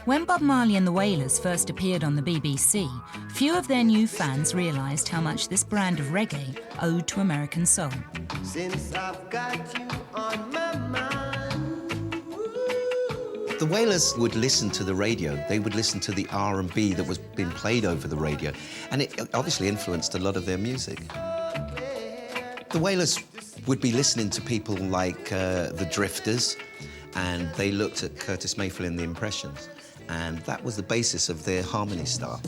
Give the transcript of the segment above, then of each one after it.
When Bob Marley and the Wailers first appeared on the BBC, few of their new fans realised how much this brand of reggae owed to American soul. Since I've got you on my mind. The Wailers would listen to the radio. They would listen to the R&B that was being played over the radio, and it obviously influenced a lot of their music. The Wailers would be listening to people like the Drifters, and they looked at Curtis Mayfield and the Impressions, and that was the basis of their harmony style.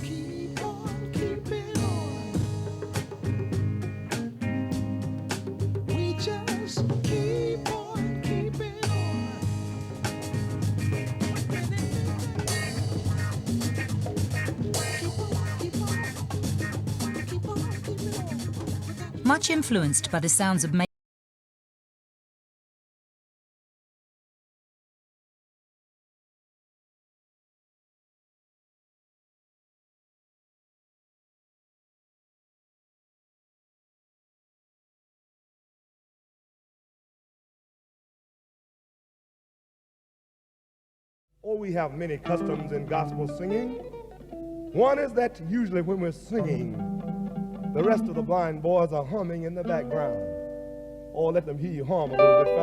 Much influenced by the sounds of Oh, we have many customs in gospel singing. One is that usually when we're singing, the rest of the blind boys are humming in the background. Oh, let them hear you hum a little bit,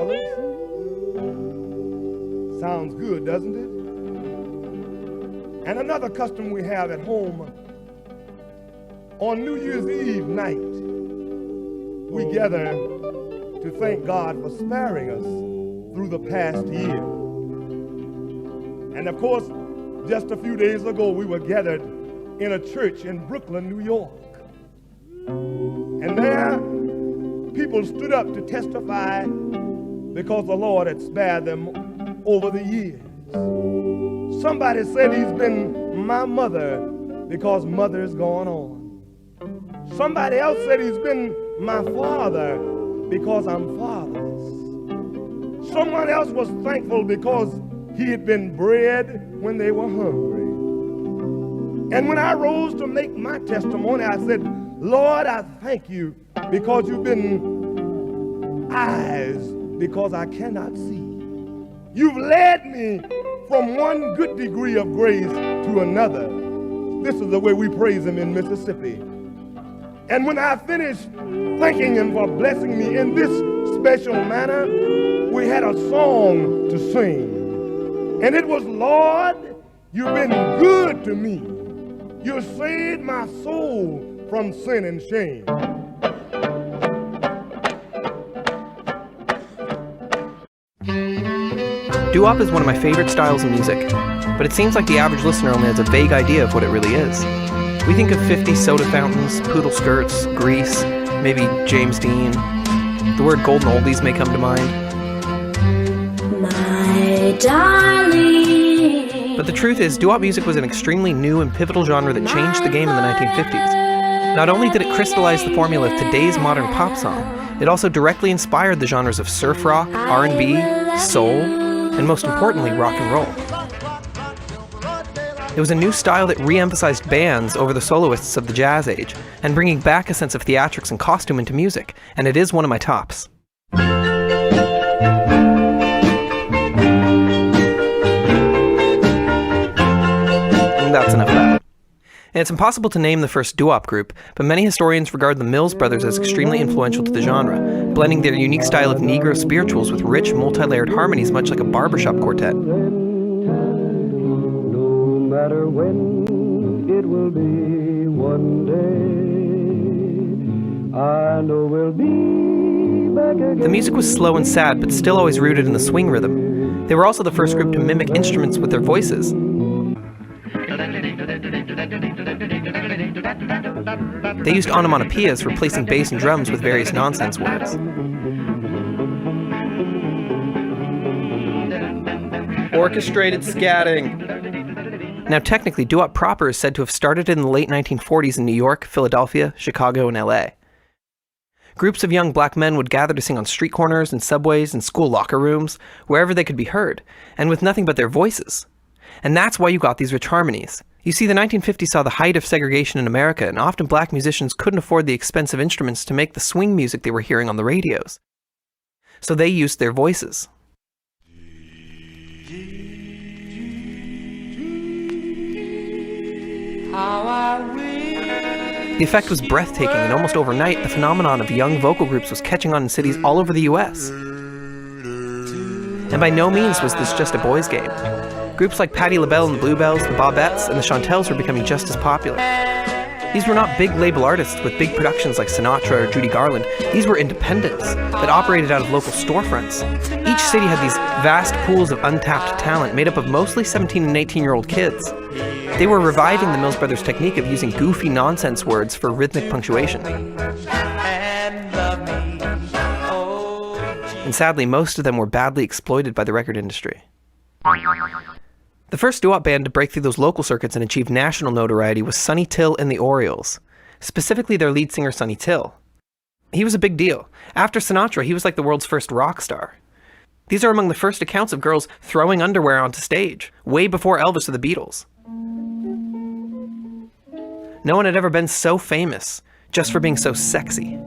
fellas. Sounds good, doesn't it? And another custom we have at home, on New Year's Eve night, we gather to thank God for sparing us through the past year. And of course, just a few days ago, we were gathered in a church in Brooklyn, New York. And there, people stood up to testify because the Lord had spared them over the years. Somebody said he's been my mother because mother's gone on. Somebody else said he's been my father because I'm fatherless. Someone else was thankful because he had been bread when they were hungry. And when I rose to make my testimony, I said, Lord, I thank you because you've been eyes because I cannot see. You've led me from one good degree of grace to another. This is the way we praise him in Mississippi. And when I finished thanking him for blessing me in this special manner, we had a song to sing. And it was, Lord, you've been good to me. You saved my soul from sin and shame. Doo-wop is one of my favorite styles of music, but it seems like the average listener only has a vague idea of what it really is. We think of 50s soda fountains, poodle skirts, Grease, maybe James Dean. The word golden oldies may come to mind. My darling. But the truth is, doo-wop music was an extremely new and pivotal genre that changed the game in the 1950s. Not only did it crystallize the formula of today's modern pop song, it also directly inspired the genres of surf rock, R&B, soul, and most importantly, rock and roll. It was a new style that re-emphasized bands over the soloists of the jazz age, and bringing back a sense of theatrics and costume into music, and it is one of my tops. And that's enough of that. And it's impossible to name the first doo-wop group, but many historians regard the Mills Brothers as extremely influential to the genre, blending their unique style of Negro spirituals with rich, multi-layered harmonies much like a barbershop quartet. No matter when it will be, one day I know we'll be back again. The music was slow and sad, but still always rooted in the swing rhythm. They were also the first group to mimic instruments with their voices. They used onomatopoeias, replacing bass and drums with various nonsense words. Orchestrated scatting. Now technically, doo-wop proper is said to have started in the late 1940s in New York, Philadelphia, Chicago, and LA. Groups of young black men would gather to sing on street corners and subways and school locker rooms, wherever they could be heard, and with nothing but their voices. And that's why you got these rich harmonies. You see, the 1950s saw the height of segregation in America, and often black musicians couldn't afford the expensive instruments to make the swing music they were hearing on the radios. So they used their voices. The effect was breathtaking, and almost overnight, the phenomenon of young vocal groups was catching on in cities all over the US. And by no means was this just a boys' game. Groups like Patti LaBelle and the Bluebells, the Bobettes, and the Chantels were becoming just as popular. These were not big label artists with big productions like Sinatra or Judy Garland. These were independents that operated out of local storefronts. Each city had these vast pools of untapped talent made up of mostly 17 and 18-year-old kids. They were reviving the Mills Brothers technique of using goofy nonsense words for rhythmic punctuation. And sadly, most of them were badly exploited by the record industry. The first doo-wop band to break through those local circuits and achieve national notoriety was Sonny Till and the Orioles, specifically their lead singer Sonny Till. He was a big deal. After Sinatra, he was like the world's first rock star. These are among the first accounts of girls throwing underwear onto stage, way before Elvis or the Beatles. No one had ever been so famous, just for being so sexy.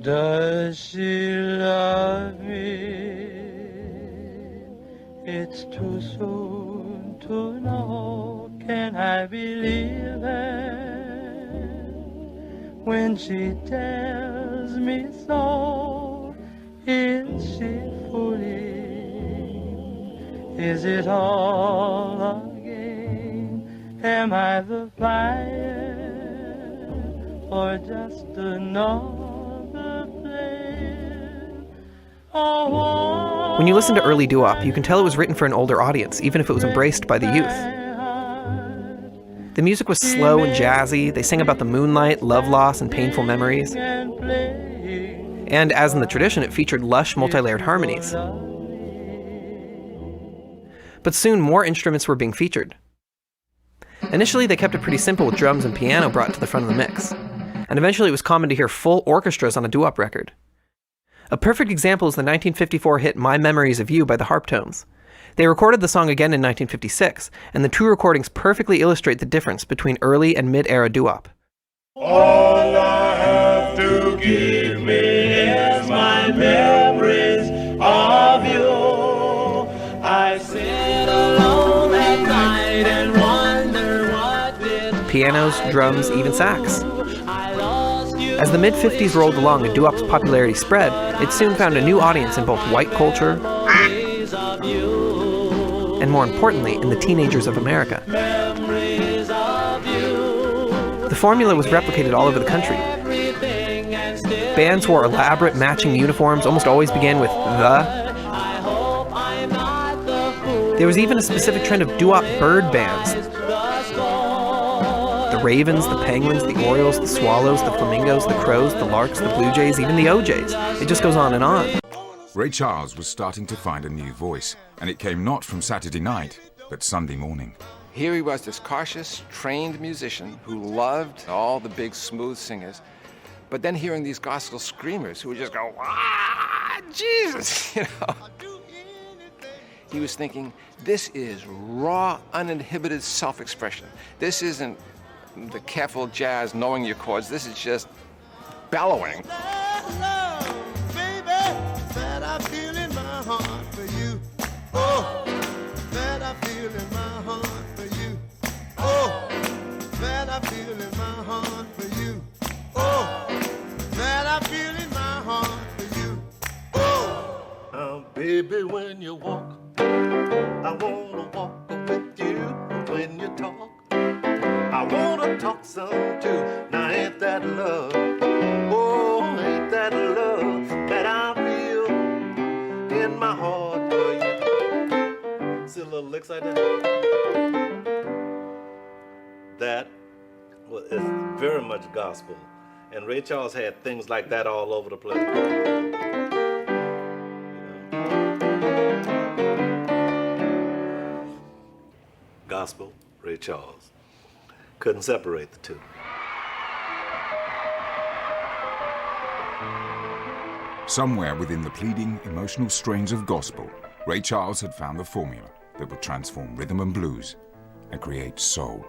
Does she love me? It's too soon to know. Can I believe it when she tells me so? Is she fooling? Is it all a game? Am I the fire or just another flame? Oh, when you listen to early doo-wop, you can tell it was written for an older audience, even if it was embraced by the youth. The music was slow and jazzy. They sang about the moonlight, love loss, and painful memories. And as in the tradition, it featured lush, multi-layered harmonies. But soon, more instruments were being featured. Initially, they kept it pretty simple with drums and piano brought to the front of the mix. And eventually, it was common to hear full orchestras on a doo-wop record. A perfect example is the 1954 hit My Memories of You by the Harptones. They recorded the song again in 1956, and the two recordings perfectly illustrate the difference between early and mid-era doo-wop. All I have to give me is my memories of you. I sit alone at night and wonder what did Pianos, drums, even sax. As the mid-50s rolled along and doo-wop's popularity spread, it soon found a new audience in both white culture and, more importantly, in the teenagers of America. The formula was replicated all over the country. Bands wore elaborate matching uniforms, almost always began with the. There was even a specific trend of doo-wop bird bands. The Ravens, the Penguins, the Orioles, the Swallows, the Flamingos, the Crows, the Larks, the Blue Jays, even the OJs. It just goes on and on. Ray Charles was starting to find a new voice, and it came not from Saturday night, but Sunday morning. Here he was, this cautious, trained musician who loved all the big, smooth singers, but then hearing these gospel screamers who would just go, ah, Jesus, you know. He was thinking, this is raw, uninhibited self-expression. This isn't the careful jazz, knowing your chords. This is just bellowing. Baby, when you walk, I wanna walk with you. When you talk, I wanna talk some too. Now ain't that love? Oh, ain't that love that I feel in my heart for you? See a little licks like that? That is very much gospel. And Ray Charles had things like that all over the place. Gospel, Ray Charles. Couldn't separate the two. Somewhere within the pleading, emotional strains of gospel, Ray Charles had found the formula that would transform rhythm and blues and create soul.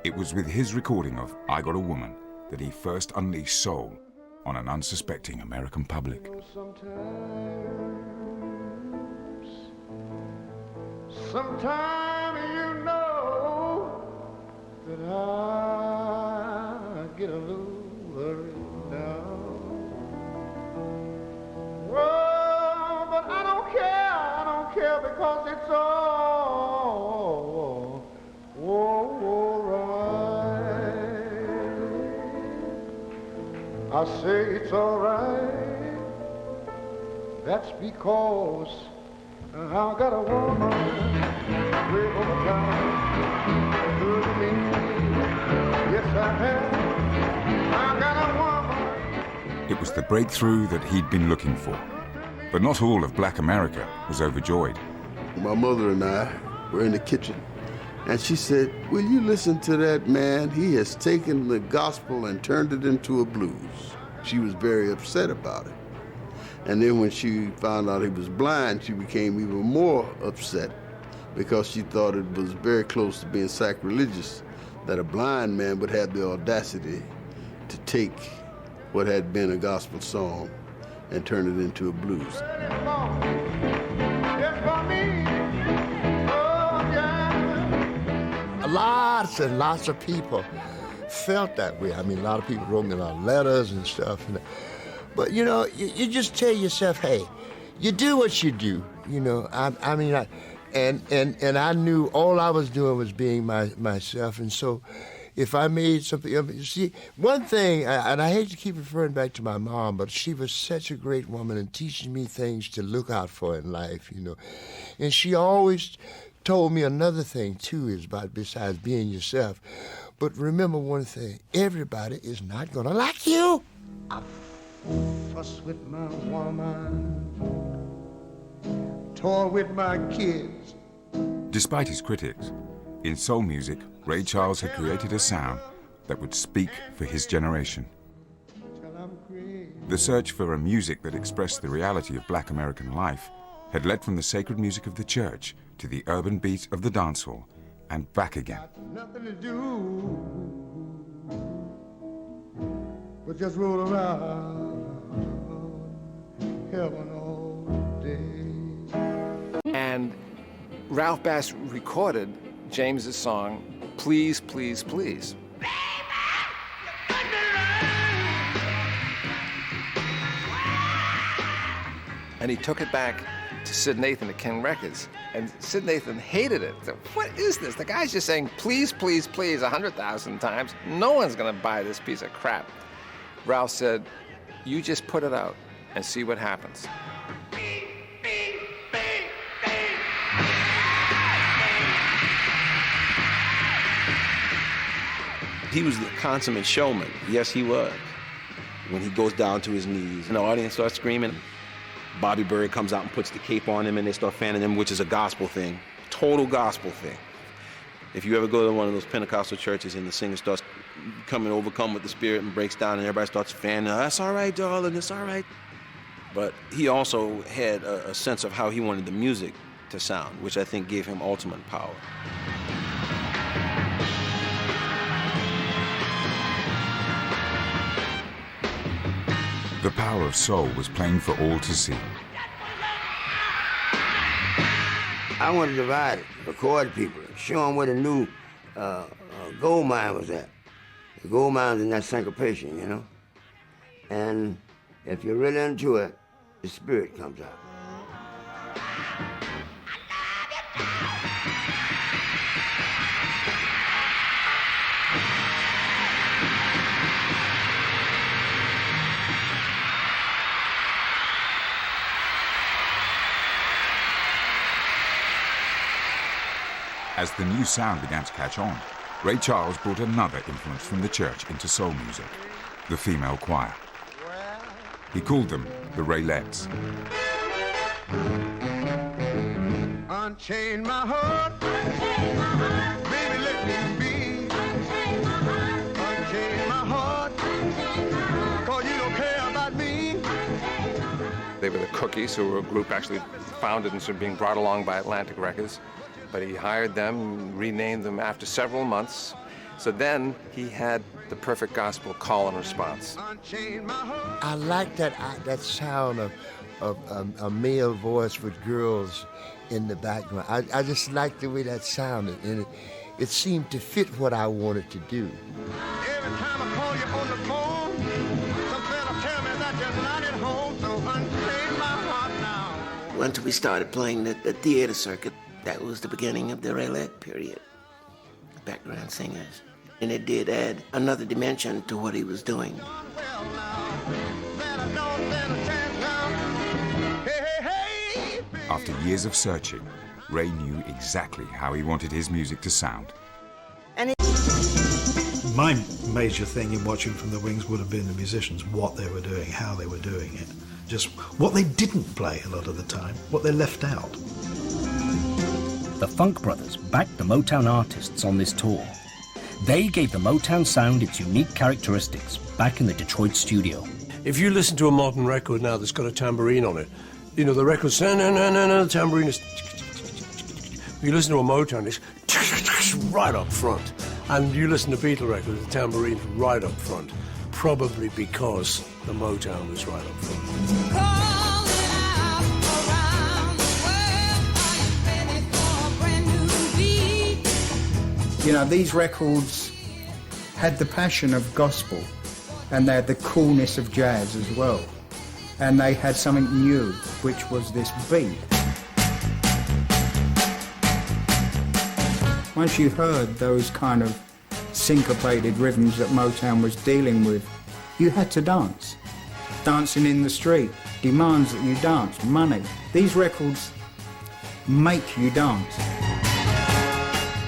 It was with his recording of I Got a Woman that he first unleashed soul on an unsuspecting American public. Sometimes you know But I get a little worried now. Well, but I don't care because it's all right. I say it's all right. That's because I got a woman way over town. Good to me. Yes, I have. I got a woman. It was the breakthrough that he'd been looking for. But not all of Black America was overjoyed. My mother and I were in the kitchen, and she said, "Will you listen to that man? He has taken the gospel and turned it into a blues." She was very upset about it. And then when she found out he was blind, she became even more upset because she thought it was very close to being sacrilegious that a blind man would have the audacity to take what had been a gospel song and turn it into a blues. Lots and lots of people felt that way. I mean, a lot of people wrote me a lot of letters and stuff. But, you know, you just tell yourself, hey, you do what you do, you know. I I knew all I was doing was being myself. And so if I made something up, you see, one thing, and I hate to keep referring back to my mom, but she was such a great woman and teaching me things to look out for in life, you know. And she always told me another thing, too, is about besides being yourself. But remember one thing, everybody is not gonna like you. I fuss with my woman, toy with my kids. Despite his critics, in soul music, Ray Charles had created a sound that would speak for his generation. The search for a music that expressed the reality of Black American life had led from the sacred music of the church to the urban beat of the dancehall and back again. Nothing to do but just roll around heaven all day. And Ralph Bass recorded James's song, Please, Please, Please. And he took it back to Sid Nathan at King Records. And Sid Nathan hated it. Said, what is this? The guy's just saying, please, please, please, 100,000 times. No one's gonna buy this piece of crap. Ralph said, you just put it out and see what happens. He was the consummate showman. Yes, he was. When he goes down to his knees and the audience starts screaming, Bobby Bird comes out and puts the cape on him and they start fanning him, which is a gospel thing, total gospel thing. If you ever go to one of those Pentecostal churches and the singer starts overcome with the Spirit and breaks down and everybody starts fanning, that's all right, darling, it's all right. But he also had a sense of how he wanted the music to sound, which I think gave him ultimate power. The power of soul was plain for all to see. I want to divide it, record people, show them where the new gold mine was at. The gold mine's in that syncopation, you know? And if you're really into it, the spirit comes out. As the new sound began to catch on, Ray Charles brought another influence from the church into soul music, the female choir. He called them the Raelettes. Unchain my heart, baby, let me be. Unchain my heart, cause you don't care about me. They were the Cookies, who were a group actually founded and sort of being brought along by Atlantic Records. But he hired them, renamed them after several months. So then he had the perfect gospel call and response. I like that sound of a male voice with girls in the background. I just like the way that sounded. And it seemed to fit what I wanted to do. Every time I call you on the phone, something tell me that you're not at home, so unchain my heart now. Once we started playing the theater circuit, that was the beginning of the Reggae period. Background singers. And it did add another dimension to what he was doing. After years of searching, Ray knew exactly how he wanted his music to sound. My major thing in watching From the Wings would have been the musicians, what they were doing, how they were doing it. Just what they didn't play a lot of the time, what they left out. The Funk Brothers backed the Motown artists on this tour. They gave the Motown sound its unique characteristics back in the Detroit studio. If you listen to a modern record now that's got a tambourine on it, you know, the record's the tambourine is... You listen to a Motown, it's right up front. And you listen to Beatle records, the tambourine's right up front, probably because the Motown was right up front. You know, these records had the passion of gospel, and they had the coolness of jazz as well. And they had something new, which was this beat. Once you heard those kind of syncopated rhythms that Motown was dealing with, you had to dance. Dancing in the street demands that you dance, money. These records make you dance.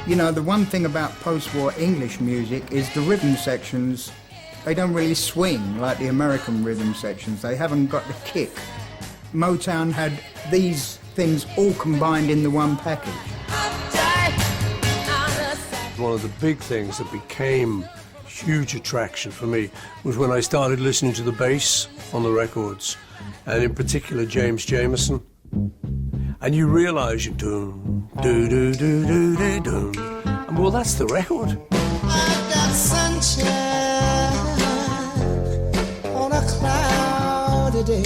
You know, the one thing about post-war English music is the rhythm sections, they don't really swing like the American rhythm sections. They haven't got the kick. Motown had these things all combined in the one package. One of the big things that became huge attraction for me was when I started listening to the bass on the records, and in particular James Jamerson. And you realize you do, do, do, do, do, do, do. And well, that's the record. I got sunshine on a cloudy day.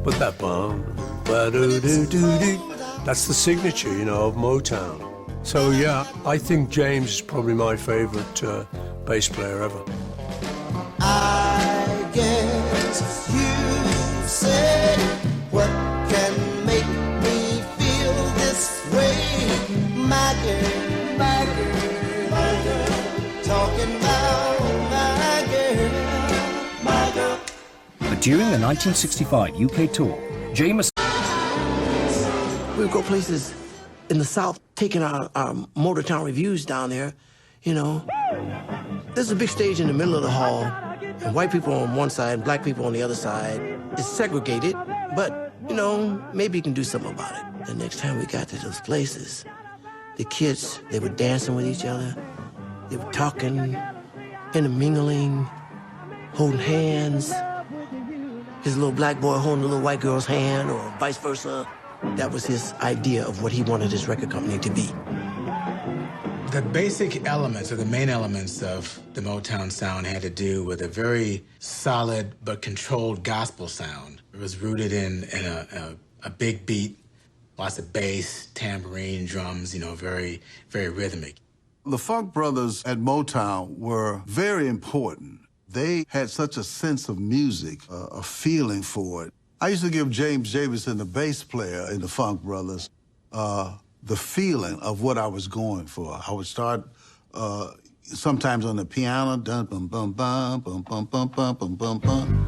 But that bum, do, do, do, do, that's the signature, you know, of Motown. So yeah, I think James is probably my favorite bass player ever. I guess you said what can make me feel this way, my girl, my girl, my girl, talking about my girl, my girl. But during the 1965 UK tour, Jamerson... We would go places in the South, taking our Motortown reviews down there, you know. There's a big stage in the middle of the hall, and white people on one side, and black people on the other side. It's segregated, but, you know, maybe you can do something about it. The next time we got to those places, the kids, they were dancing with each other. They were talking, intermingling, holding hands. His little black boy holding a little white girl's hand, or vice versa. That was his idea of what he wanted his record company to be. The basic elements, or the main elements of the Motown sound had to do with a very solid but controlled gospel sound. It was rooted in a big beat, lots of bass, tambourine, drums, you know, very, very rhythmic. The Funk Brothers at Motown were very important. They had such a sense of music, a feeling for it. I used to give James Jamerson, the bass player in the Funk Brothers, the feeling of what I was going for. I would start sometimes on the piano, dun bum bum bum bum bum bum bum bum bum bum.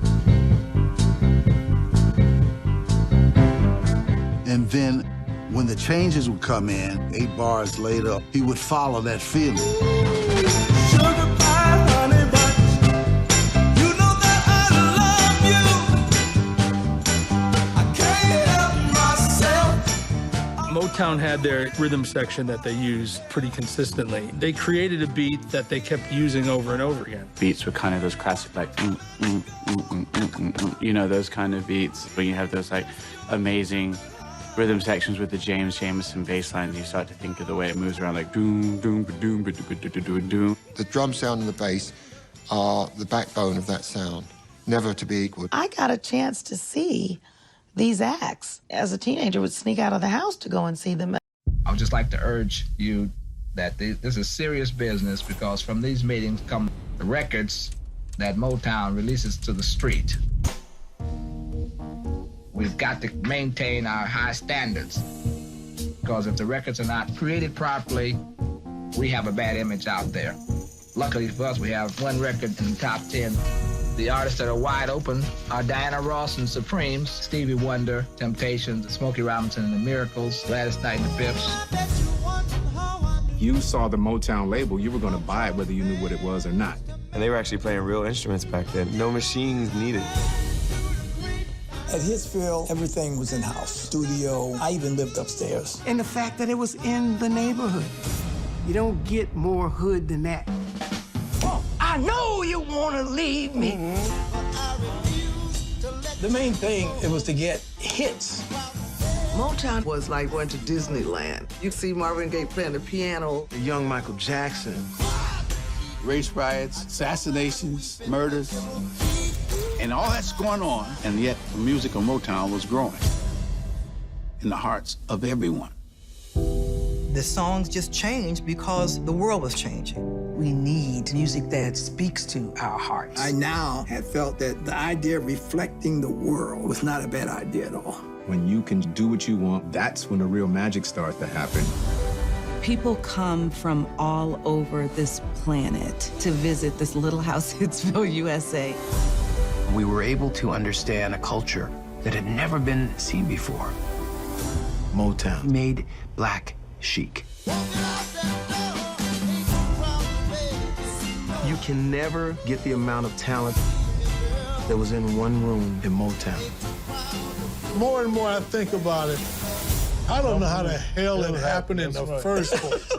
And then when the changes would come in, 8 bars later, he would follow that feeling. Sugar pie, honey bunch, you know that I love you. I can't help myself. Motown had their rhythm section that they used pretty consistently. They created a beat that they kept using over and over again. Beats were kind of those classic, like, you know, those kind of beats. When you have those, like, amazing rhythm sections with the James Jamerson bass lines, you start to think of the way it moves around, like doom, doom, doom, doom, doom, doom. The drum sound and the bass are the backbone of that sound, never to be equaled. I got a chance to see these acts. As a teenager, would sneak out of the house to go and see them. I would just like to urge you that this is serious business, because from these meetings come the records that Motown releases to the street. We've got to maintain our high standards, because if the records are not created properly, we have a bad image out there. Luckily for us, we have one record in the top 10. The artists that are wide open are Diana Ross and Supremes, Stevie Wonder, Temptations, Smokey Robinson and the Miracles, Gladys Knight and the Pips. You saw the Motown label, you were going to buy it whether you knew what it was or not. And they were actually playing real instruments back then. No machines needed. At Hitsfield, everything was in-house. Studio, I even lived upstairs. And the fact that it was in the neighborhood. You don't get more hood than that. I know you want to leave me. The main thing, it was to get hits. Motown was like going to Disneyland. You see Marvin Gaye playing the piano. The young Michael Jackson. Race riots, assassinations, murders, and all that's going on, and yet the music of Motown was growing in the hearts of everyone. The songs just changed because the world was changing. We need music that speaks to our hearts. I now had felt that the idea of reflecting the world was not a bad idea at all. When you can do what you want, that's when the real magic starts to happen. People come from all over this planet to visit this little house, Hitsville, USA. We were able to understand a culture that had never been seen before. Motown made black chic. You can never get the amount of talent that was in one room in Motown. More and more I think about it, I don't know how the hell it happened in the first place.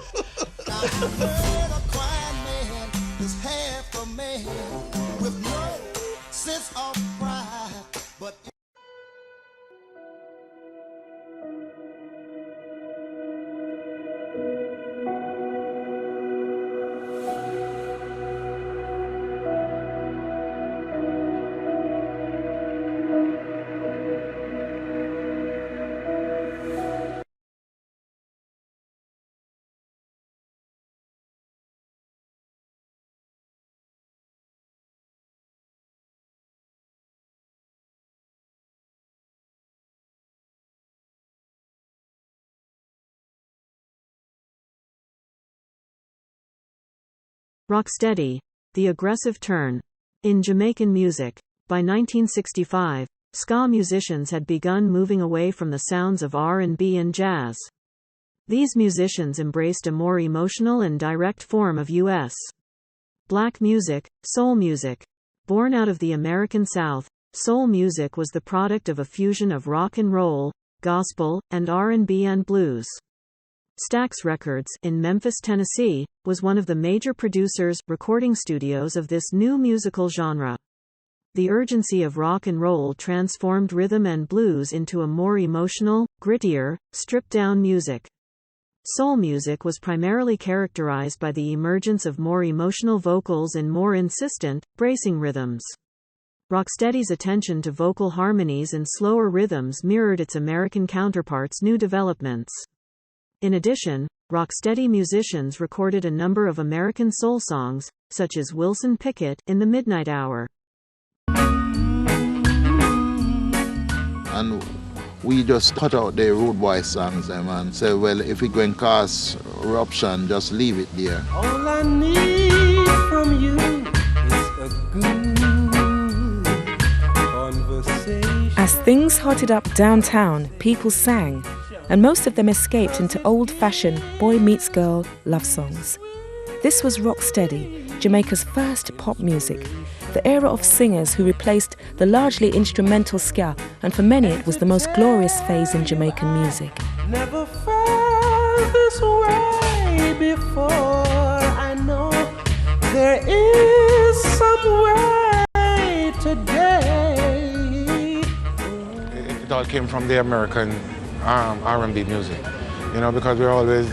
Rocksteady, the aggressive turn. In Jamaican music, by 1965, ska musicians had begun moving away from the sounds of R&B and jazz. These musicians embraced a more emotional and direct form of U.S. black music, soul music. Born out of the American South, soul music was the product of a fusion of rock and roll, gospel, and R&B and blues. Stax Records, in Memphis, Tennessee, was one of the major producers, recording studios of this new musical genre. The urgency of rock and roll transformed rhythm and blues into a more emotional, grittier, stripped-down music. Soul music was primarily characterized by the emergence of more emotional vocals and more insistent, bracing rhythms. Rocksteady's attention to vocal harmonies and slower rhythms mirrored its American counterparts' new developments. In addition, Rocksteady musicians recorded a number of American soul songs, such as Wilson Pickett in the Midnight Hour. And we just cut out the rude boy songs, and say, well, if it going to cause eruption, just leave it there. All I need from you is a good conversation. As things hotted up downtown, people sang, and most of them escaped into old-fashioned boy meets girl love songs. This was Rocksteady, Jamaica's first pop music, the era of singers who replaced the largely instrumental ska, and for many it was the most glorious phase in Jamaican music. Never felt this way before. I know there is some way today. It all came from the American R&B music, you know, because we're always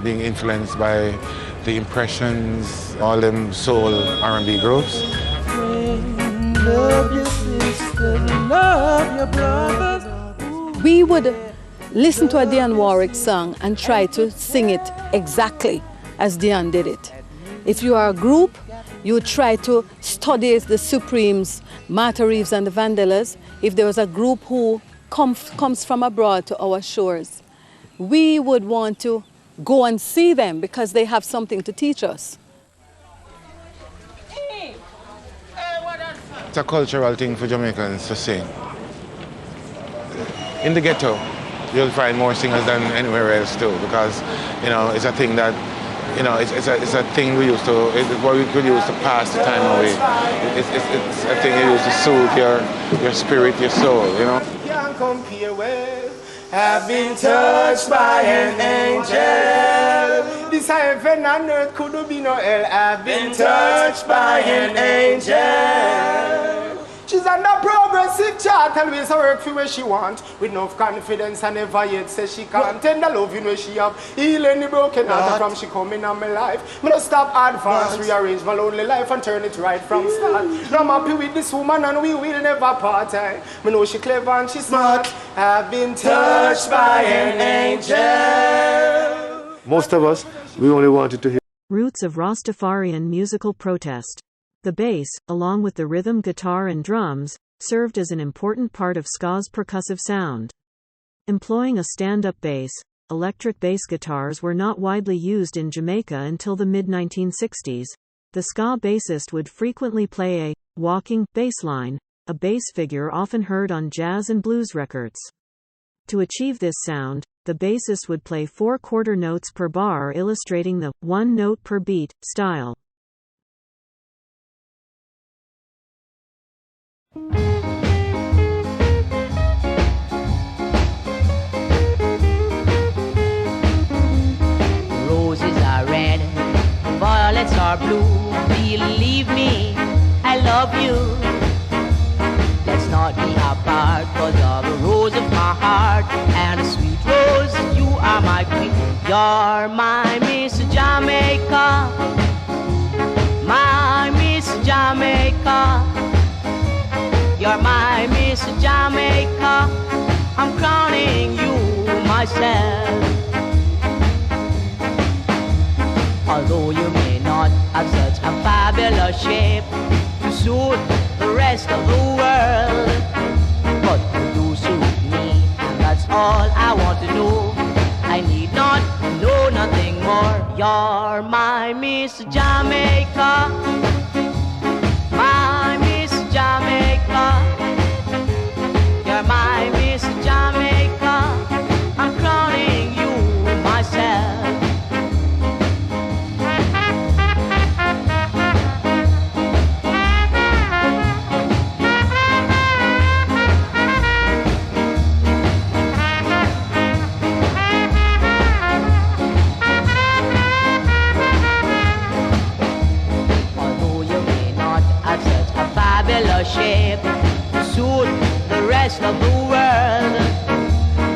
being influenced by the Impressions, all them soul R&B groups. Love your sister, love your brothers. We would listen to a Dionne Warwick song and try to sing it exactly as Dionne did it. If you are a group, you try to study the Supremes, Martha Reeves and the Vandellas. If there was a group who comes from abroad to our shores, we would want to go and see them because they have something to teach us. It's a cultural thing for Jamaicans to sing. In the ghetto, you'll find more singers than anywhere else too, because it's a thing that it's a thing we used to. It's what we could use to pass the time away. It's a thing you use to soothe your spirit, your soul. Can't compare with. I've been touched by an angel. This heaven and earth could be no hell. I've been touched by an angel. She's on the progressive chart, always work for where she want. With enough confidence and never yet says she can't. Tender loving where she have, healing the broken heart from she coming on my life. Me no stop advance, rearrange my lonely life and turn it right from start. Now I'm happy with this woman and we will never part. Me know she clever and she smart. I've been touched by an angel. Most of us, we only wanted to hear Roots of Rastafarian musical protest. The bass, along with the rhythm guitar and drums, served as an important part of ska's percussive sound. Employing a stand-up bass, electric bass guitars were not widely used in Jamaica until the mid-1960s. The ska bassist would frequently play a walking bass line, a bass figure often heard on jazz and blues records. To achieve this sound, the bassist would play 4 quarter notes per bar, illustrating the one note per beat style. Roses are red, violets are blue. Believe me, I love you. Let's not be apart, 'cause you're the rose of my heart, and a sweet rose, you are my queen. You're my Miss Jamaica, my Miss Jamaica. You're my Miss Jamaica, I'm crowning you myself. Although you may not have such a fabulous shape to suit the rest of the world, but you do suit me, and that's all I want to know. I need not know nothing more. You're my Miss Jamaica, my Miss Jamaica. You're my Miss Jamaica, I'm crowning you myself. Fabulous shape to suit the rest of the world,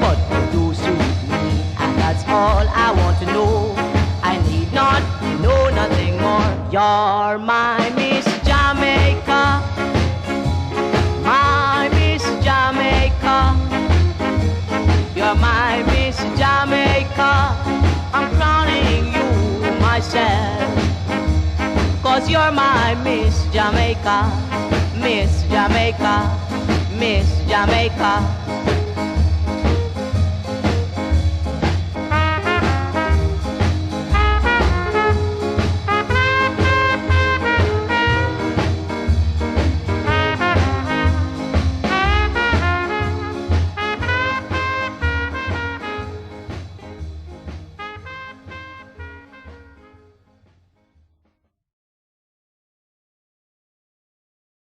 but you do suit me, and that's all I want to know. I need not know nothing more. You're my Miss Jamaica, my Miss Jamaica. You're my Miss Jamaica, I'm crowning you myself. 'Cause you're my Miss Jamaica, Miss Jamaica, Miss Jamaica.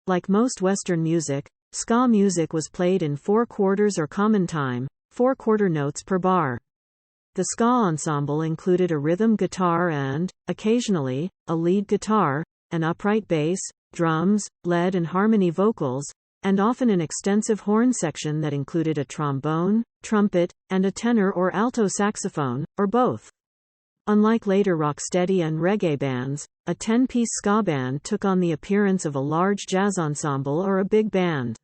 Like most Western music, ska music was played in 4 quarters or common time, 4 quarter notes per bar. The ska ensemble included a rhythm guitar and, occasionally, a lead guitar, an upright bass, drums, lead and harmony vocals, and often an extensive horn section that included a trombone, trumpet, and a tenor or alto saxophone, or both. Unlike later rocksteady and reggae bands, a 10-piece ska band took on the appearance of a large jazz ensemble or a big band.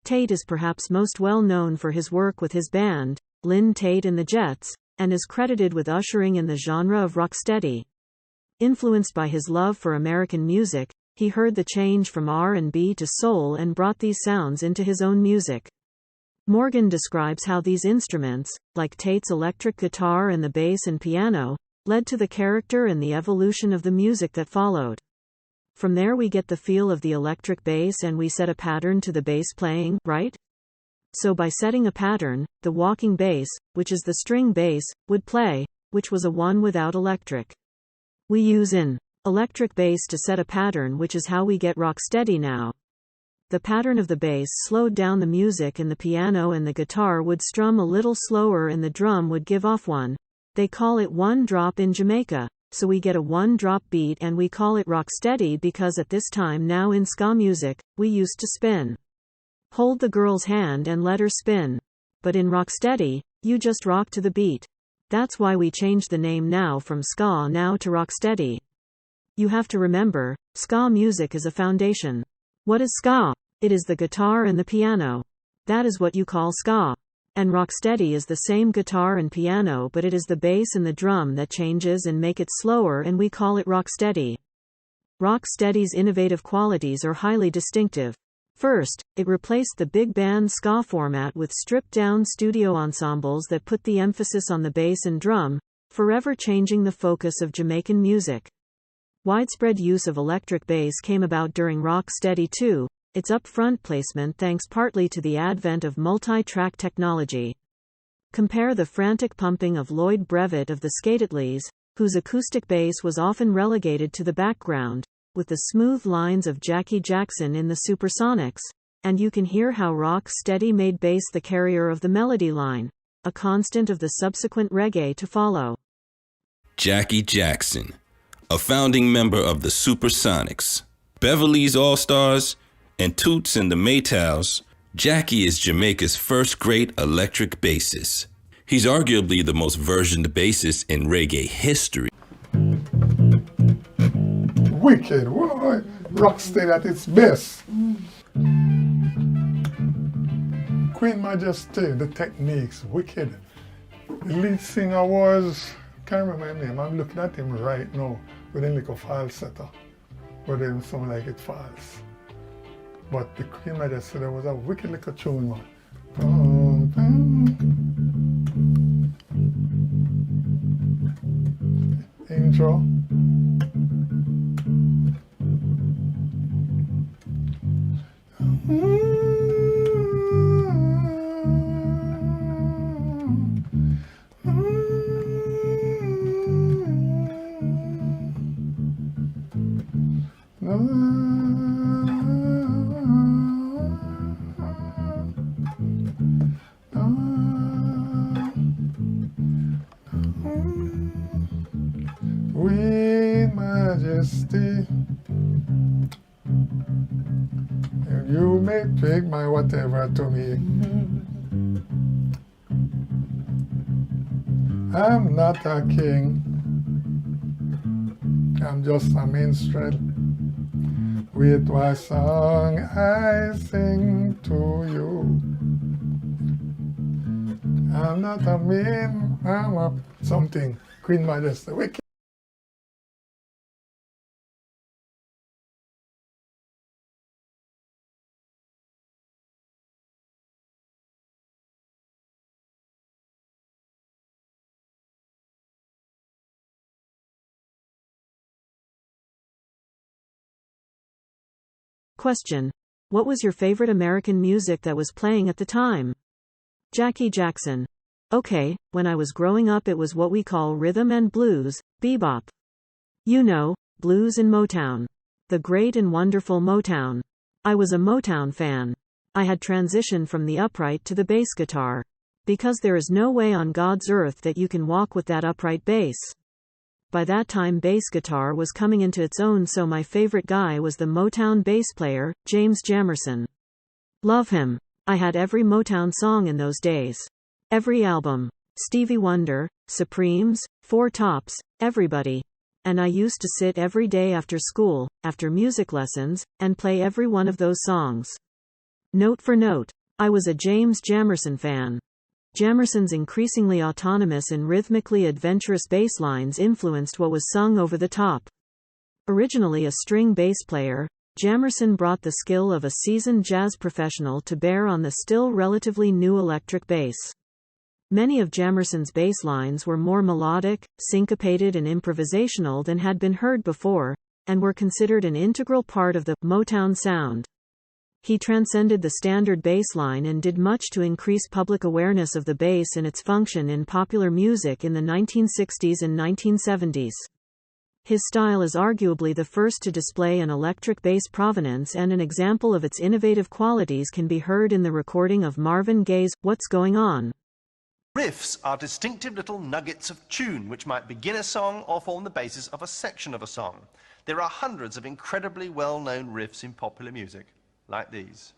Tate is perhaps most well known for his work with his band, Lynn Tate and the Jets, and is credited with ushering in the genre of rocksteady. Influenced by his love for American music, he heard the change from R&B to soul and brought these sounds into his own music. Morgan describes how these instruments, like Tate's electric guitar and the bass and piano, led to the character and the evolution of the music that followed. From there we get the feel of the electric bass and we set a pattern to the bass playing, right? So by setting a pattern, the walking bass, which is the string bass, would play, which was a one without electric. We use an electric bass to set a pattern, which is how we get rocksteady now. The pattern of the bass slowed down the music and the piano and the guitar would strum a little slower and the drum would give off one. They call it one drop in Jamaica, so we get a one drop beat and we call it rocksteady because at this time now in ska music, we used to spin. Hold the girl's hand and let her spin. But in rocksteady, you just rock to the beat. That's why we changed the name now from ska now to rocksteady. You have to remember, ska music is a foundation. What is ska? It is the guitar and the piano. That is what you call ska. And rocksteady is the same guitar and piano, but it is the bass and the drum that changes and make it slower and we call it rocksteady. Rocksteady's innovative qualities are highly distinctive. First, it replaced the big band ska format with stripped-down studio ensembles that put the emphasis on the bass and drum, forever changing the focus of Jamaican music. Widespread use of electric bass came about during rocksteady too, its up-front placement thanks partly to the advent of multi-track technology. Compare the frantic pumping of Lloyd Brevet of the Skateatlees, whose acoustic bass was often relegated to the background, with the smooth lines of Jackie Jackson in the Supersonics, and you can hear how rocksteady made bass the carrier of the melody line, a constant of the subsequent reggae to follow. Jackie Jackson, a founding member of the Supersonics, Beverly's All-Stars, and Toots and the Maytals, Jackie is Jamaica's first great electric bassist. He's arguably the most versioned bassist in reggae history. Wicked, whoa, rocksteady at its best. Queen Majesty, the techniques, wicked. The lead singer was, can't remember his name, I'm looking at him right now with a little file setter, but then sound like it files. But the Queen Majesty, there was a wicked little tune, man. Intro. Queen Majesty, you may take my whatever to me. I'm not a king, I'm just a minstrel. With what song I sing to you. I'm not a man, I'm a something. Queen Majesty, wicked. Question. What was your favorite American music that was playing at the time? Jackie Jackson. Okay, when I was growing up it was what we call rhythm and blues, bebop. You know, blues and Motown. The great and wonderful Motown. I was a Motown fan. I had transitioned from the upright to the bass guitar. Because there is no way on God's earth that you can walk with that upright bass. By that time bass guitar was coming into its own, so my favorite guy was the Motown bass player, James Jamerson. Love him. I had every Motown song in those days. Every album. Stevie Wonder, Supremes, Four Tops, everybody. And I used to sit every day after school, after music lessons, and play every one of those songs. Note for note, I was a James Jamerson fan. Jamerson's increasingly autonomous and rhythmically adventurous bass lines influenced what was sung over the top. Originally a string bass player, Jamerson brought the skill of a seasoned jazz professional to bear on the still relatively new electric bass. Many of Jamerson's bass lines were more melodic, syncopated and improvisational than had been heard before, and were considered an integral part of the Motown sound. He transcended the standard bass line and did much to increase public awareness of the bass and its function in popular music in the 1960s and 1970s. His style is arguably the first to display an electric bass provenance, and an example of its innovative qualities can be heard in the recording of Marvin Gaye's What's Going On. Riffs are distinctive little nuggets of tune which might begin a song or form the basis of a section of a song. There are hundreds of incredibly well-known riffs in popular music, like these.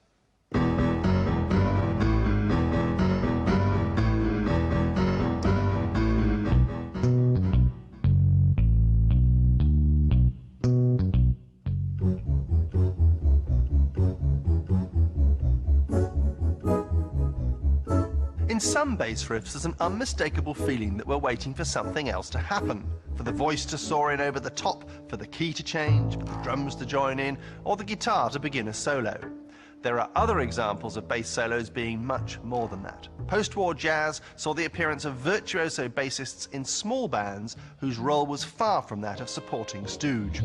In some bass riffs, there's an unmistakable feeling that we're waiting for something else to happen, for the voice to soar in over the top, for the key to change, for the drums to join in, or the guitar to begin a solo. There are other examples of bass solos being much more than that. Post-war jazz saw the appearance of virtuoso bassists in small bands whose role was far from that of supporting stooge.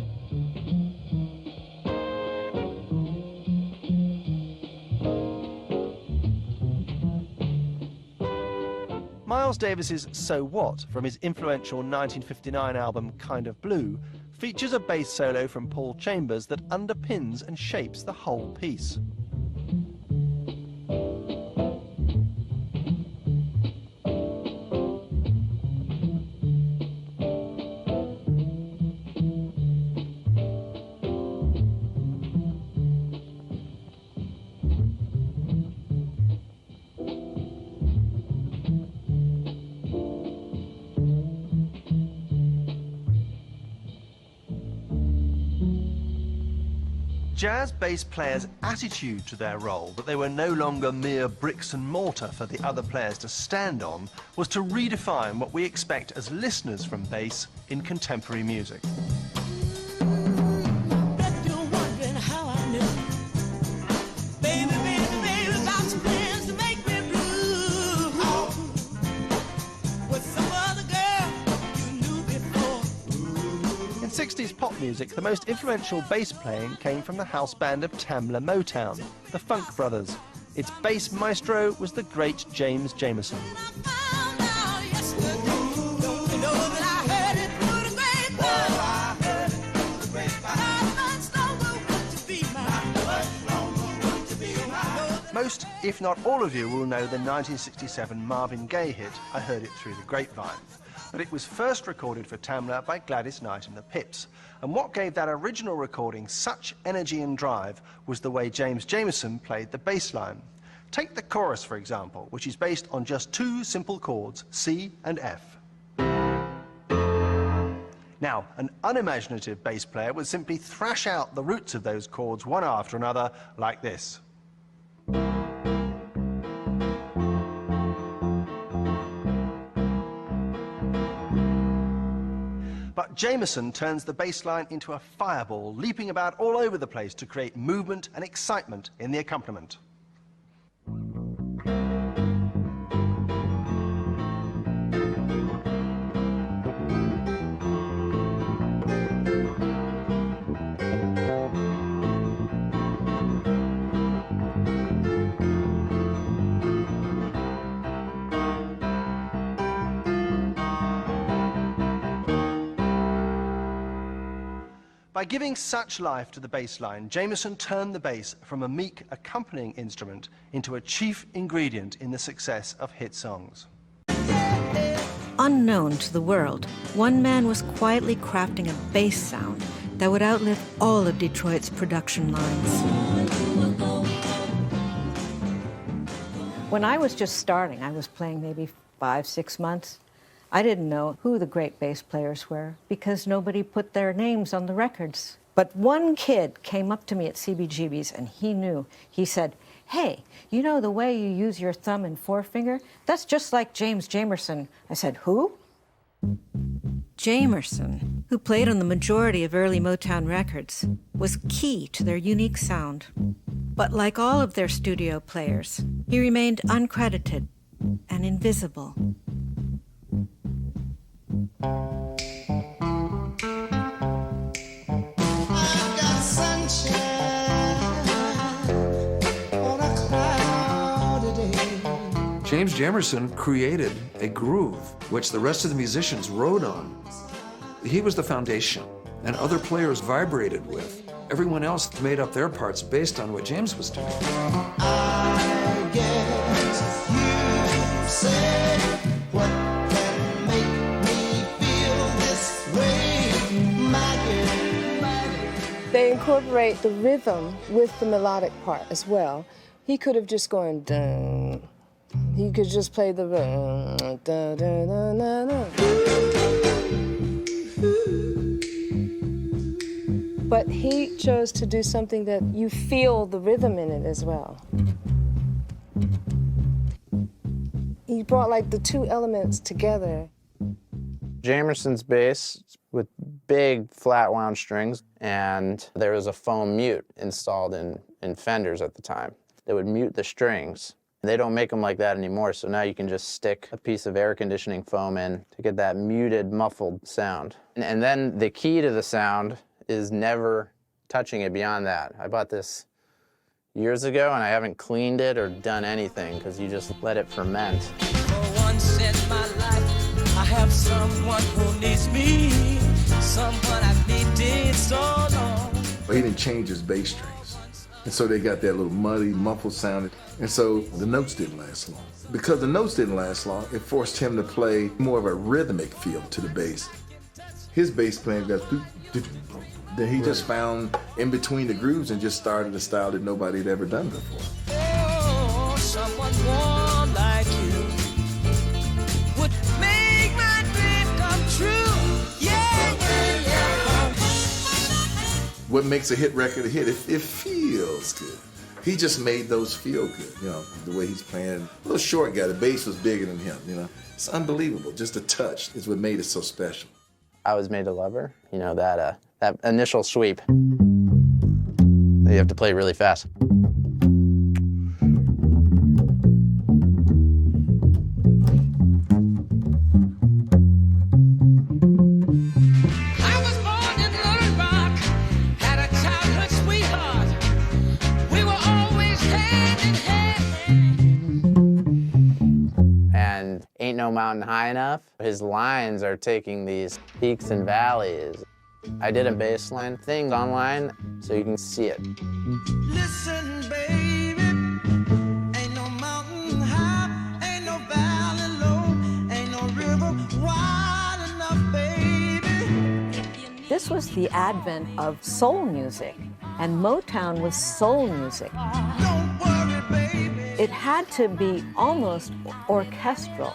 Miles Davis's So What, from his influential 1959 album Kind of Blue, features a bass solo from Paul Chambers that underpins and shapes the whole piece. Jazz bass players' attitude to their role, that they were no longer mere bricks and mortar for the other players to stand on, was to redefine what we expect as listeners from bass in contemporary music. In 60s pop music, the most influential bass playing came from the house band of Tamla Motown, the Funk Brothers. Its bass maestro was the great James Jamerson. Most, if not all of you, will know the 1967 Marvin Gaye hit, I Heard It Through the Grapevine. But it was first recorded for Tamla by Gladys Knight and the Pips. And what gave that original recording such energy and drive was the way James Jamerson played the bass line. Take the chorus, for example, which is based on just two simple chords, C and F. Now, an unimaginative bass player would simply thrash out the roots of those chords one after another, like this. But Jamerson turns the bass line into a fireball, leaping about all over the place to create movement and excitement in the accompaniment. By giving such life to the bass line, Jamerson turned the bass from a meek accompanying instrument into a chief ingredient in the success of hit songs. Unknown to the world, one man was quietly crafting a bass sound that would outlive all of Detroit's production lines. When I was just starting, I was playing maybe 5-6 months. I didn't know who the great bass players were because nobody put their names on the records. But one kid came up to me at CBGB's and he knew. He said, hey, you know the way you use your thumb and forefinger? That's just like James Jamerson. I said, who? Jamerson, who played on the majority of early Motown records, was key to their unique sound. But like all of their studio players, he remained uncredited and invisible. James Jamerson created a groove which the rest of the musicians rode on. He was the foundation, and other players vibrated with. Everyone else made up their parts based on what James was doing. I guess you said what can make me feel this way, Maggie. They incorporate the rhythm with the melodic part as well. He could have just gone dun. He could just play the dun, dun, dun, dun, dun, dun. But he chose to do something that you feel the rhythm in it as well. He brought like the two elements together. Jamerson's bass with big flat wound strings, and there was a foam mute installed in Fenders at the time that would mute the strings. They don't make them like that anymore, so now you can just stick a piece of air conditioning foam in to get that muted, muffled sound. And then the key to the sound is never touching it beyond that. I bought this years ago, and I haven't cleaned it or done anything, because you just let it ferment. For once in my life, I have someone who needs me, someone I've needed so long. He didn't change his bass strings. And so they got that little muddy, muffled sound. And so the notes didn't last long. Because the notes didn't last long, it forced him to play more of a rhythmic feel to the bass. His bass playing got then he just found in between the grooves and just started a style that nobody had ever done before. Oh, someone warm like you would make my dream come true. Yeah, yeah, yeah. What makes a hit record a hit? It feels good. He just made those feel good, you know, the way he's playing. A little short guy, the bass was bigger than him, you know. It's unbelievable. Just a touch is what made it so special. I Was Made to Love Her, you know, that initial sweep. You have to play really fast. Ain't No Mountain High Enough. His lines are taking these peaks and valleys. I did a bass line thing online so you can see it. Listen, baby, ain't no mountain high, ain't no valley low, ain't no river wide enough, baby. This was the advent of soul music, and Motown was soul music. Don't worry, baby. It had to be almost orchestral,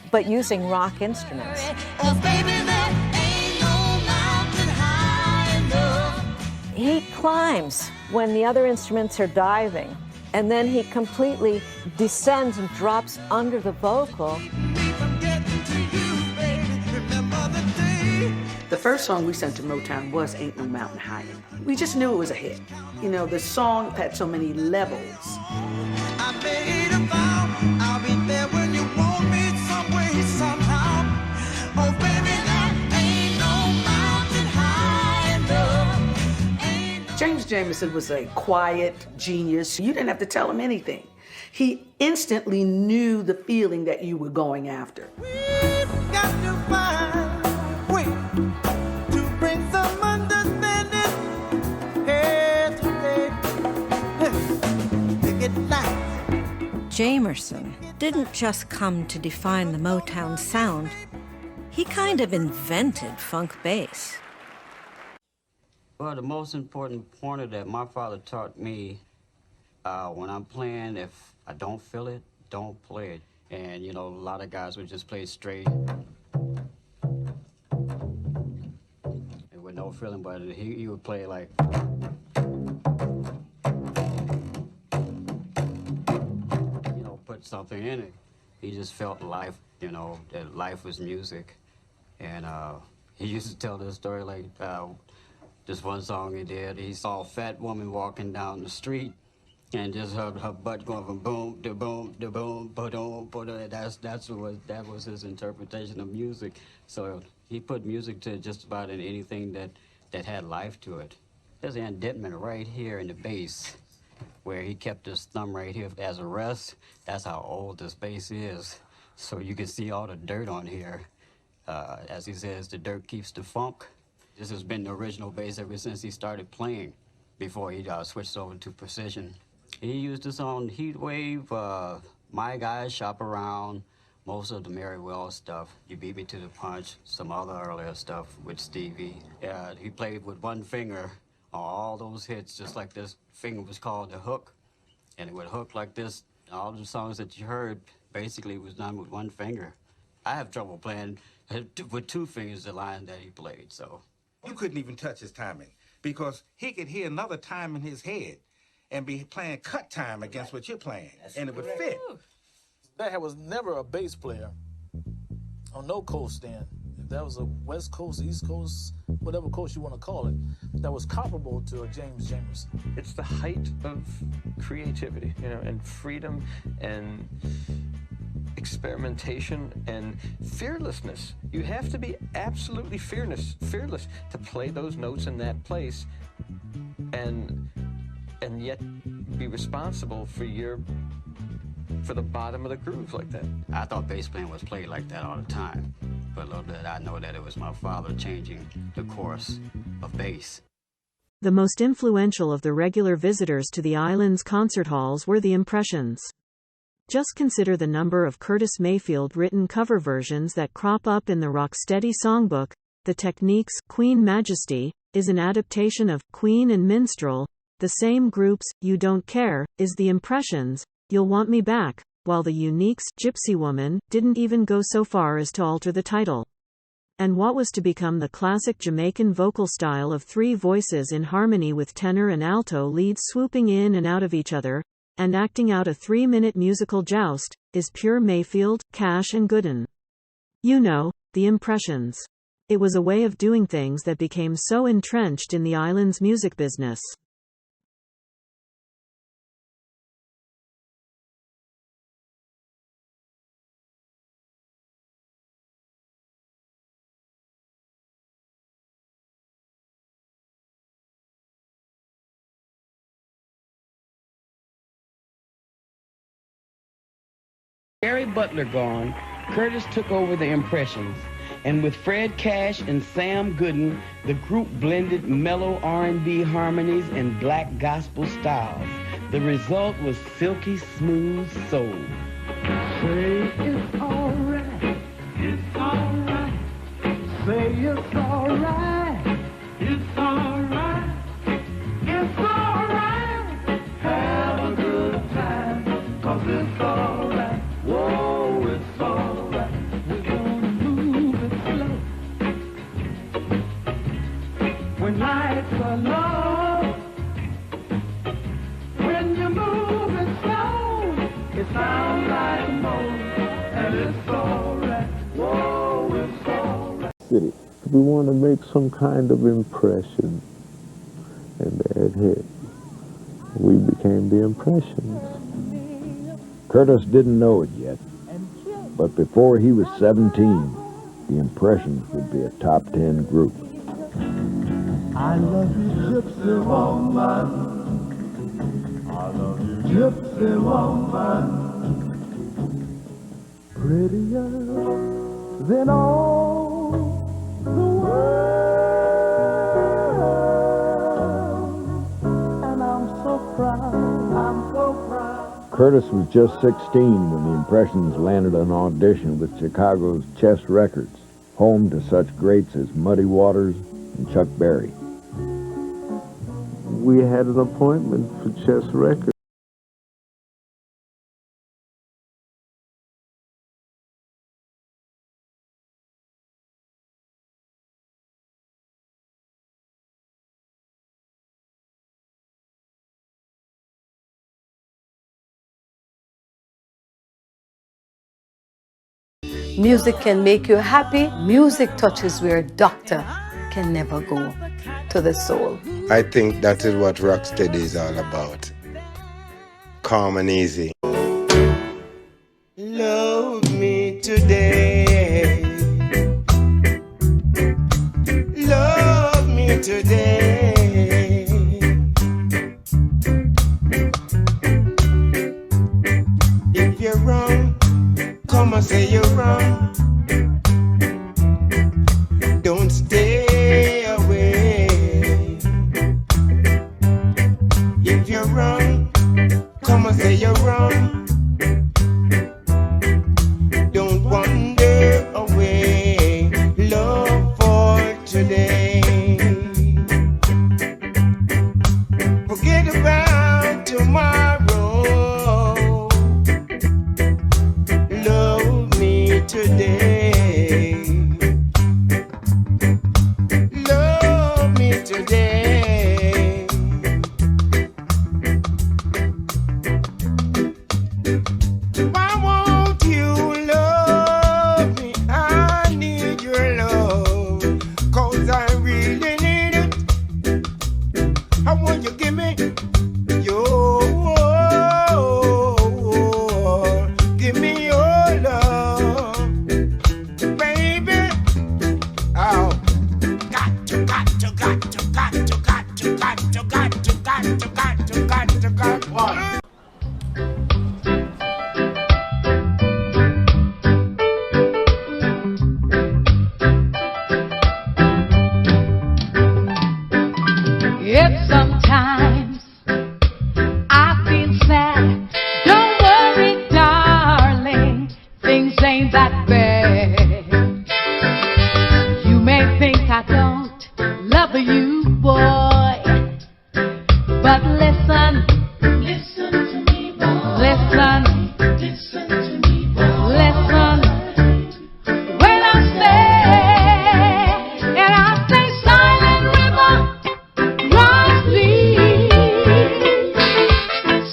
but using rock instruments. Oh, baby, there ain't no mountain high enough. He climbs when the other instruments are diving, and then he completely descends and drops under the vocal. The first song we sent to Motown was Ain't No Mountain High Enough. We just knew it was a hit. You know, the song had so many levels. I made a vow, I'll be there when you want me some way, somehow. Oh, baby, there ain't no mountain high enough. James Jamerson was a quiet genius. You didn't have to tell him anything. He instantly knew the feeling that you were going after. We've got to find a way to bring some understanding here today. Make it nice. Jamerson didn't just come to define the Motown sound. He kind of invented funk bass. Well, the most important pointer that my father taught me, when I'm playing, if I don't feel it, don't play it. And, you know, a lot of guys would just play straight. And with no feeling, but he would play like... something in it. He just felt life, you know, that life was music. And he used to tell this story like this one song he did. He saw a fat woman walking down the street and just her butt going from boom to boom to boom, ba-dum, ba-dum. That was his interpretation of music. So he put music to just about in anything that had life to it. There's an indentment right here in the bass where he kept his thumb right here as a rest. That's how old this bass is. So you can see all the dirt on here. As he says, the dirt keeps the funk. This has been the original bass ever since he started playing, before he switched over to precision. He used this on Heatwave, My Guys, Shop Around, most of the Mary Wells stuff. You Beat Me to the Punch, some other earlier stuff with Stevie. Yeah, he played with one finger on all those hits, just like this finger was called the hook. And it would hook like this. All the songs that you heard basically was done with one finger. I have trouble playing with two fingers the line that he played, so. You couldn't even touch his timing because he could hear another time in his head and be playing cut time against what you're playing, and it would fit. There was never a bass player on no coast then. If that was a West Coast, East Coast, whatever coast you want to call it, that was comparable to a James Jamerson. It's the height of creativity, you know, and freedom and experimentation and fearlessness. You have to be absolutely fearless to play those notes in that place and yet be responsible for the bottom of the groove like that. I thought bass playing was played like that all the time, but little did I know that it was my father changing the course of bass. The most influential of the regular visitors to the island's concert halls were the Impressions. Just consider the number of Curtis Mayfield-written cover versions that crop up in the Rocksteady songbook. The Techniques' Queen Majesty is an adaptation of Queen and Minstrel. The same group's You Don't Care is the Impressions' You'll Want Me Back, while the Unique's Gypsy Woman didn't even go so far as to alter the title. And what was to become the classic Jamaican vocal style of three voices in harmony with tenor and alto leads swooping in and out of each other, and acting out a 3-minute musical joust, is pure Mayfield, Cash and Gooden. You know, the Impressions. It was a way of doing things that became so entrenched in the island's music business. Gary Butler gone, Curtis took over the Impressions, and with Fred Cash and Sam Gooden, the group blended mellow R&B harmonies and black gospel styles. The result was silky smooth soul. Say it's alright, it's alright. Say it's alright, it's alright, it's alright. Have a good time, 'cause it's alright. Whoa, it's alright. We're gonna move it slow. When lights are low, when you move it slow, it sounds like a moan, and it's alright. Whoa, it's alright. City. We want to make some kind of impression, and that hit. We became the Impressions. Curtis didn't know it yet, but before he was 17, the Impressions would be a top 10 group. I love you, gypsy woman. I love you, gypsy woman. Prettier than all the world. And I'm so proud, I'm so proud. Curtis was just 16 when the Impressions landed an audition with Chicago's Chess Records, home to such greats as Muddy Waters and Chuck Berry. We had an appointment for Chess Records. Music can make you happy. Music touches where a doctor can never go, to the soul. I think that is what Rocksteady is all about. Calm and easy. Love me today. Love me today. If you're wrong, come and say you're wrong. Don't stay away. If you're wrong, come and say you're wrong. Don't wander away. Love for today. Forget about tomorrow. Love me today. Love me today. Why won't you love me? I need your love, 'cause I really need it. I want you to give me your, give me your love, baby. Oh, got to, got to, got to, got to, got to, got to, got to, got to, got to, got to, got to. If sometimes I feel sad, don't worry, darling, things ain't that bad. You may think I don't love you, boy, but listen, listen to me, boy. Listen, listen to me, boy. Listen, when I say, and I say silent river, run sleep.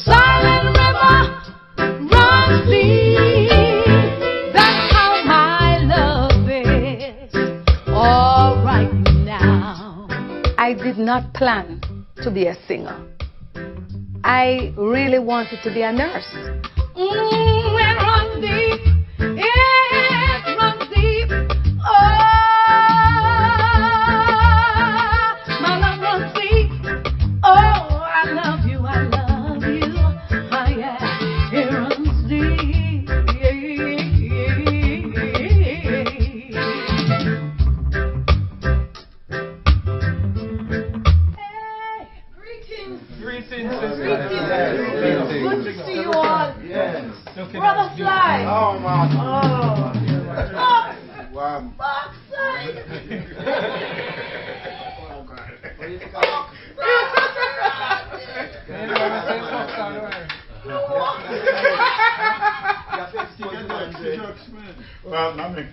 Silent river, run sleep. That's how my love is. All right now. I did not plan to be a singer. I really wanted to be a nurse. And run deep, yeah, run deep. Oh, my love runs deep. Oh, I love you, I love you. Oh, yeah, it runs deep. Greetings. Good to see you all. Brother Fly. Oh, man. Oh. Wow. Backside. Well, nothing.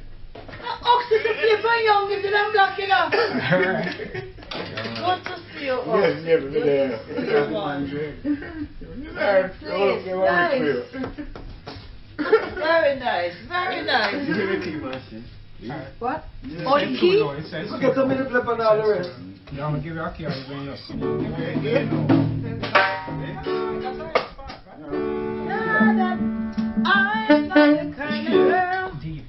Oxygen paper young, if them black enough. Good to see you all. Yes, yes, Good to see you all. Very nice, very nice. What? Oh, the key? Get some minute left and all the rest. Yeah, I'm gonna give you a key. I'm going to I'm not the kind of girl. Deep.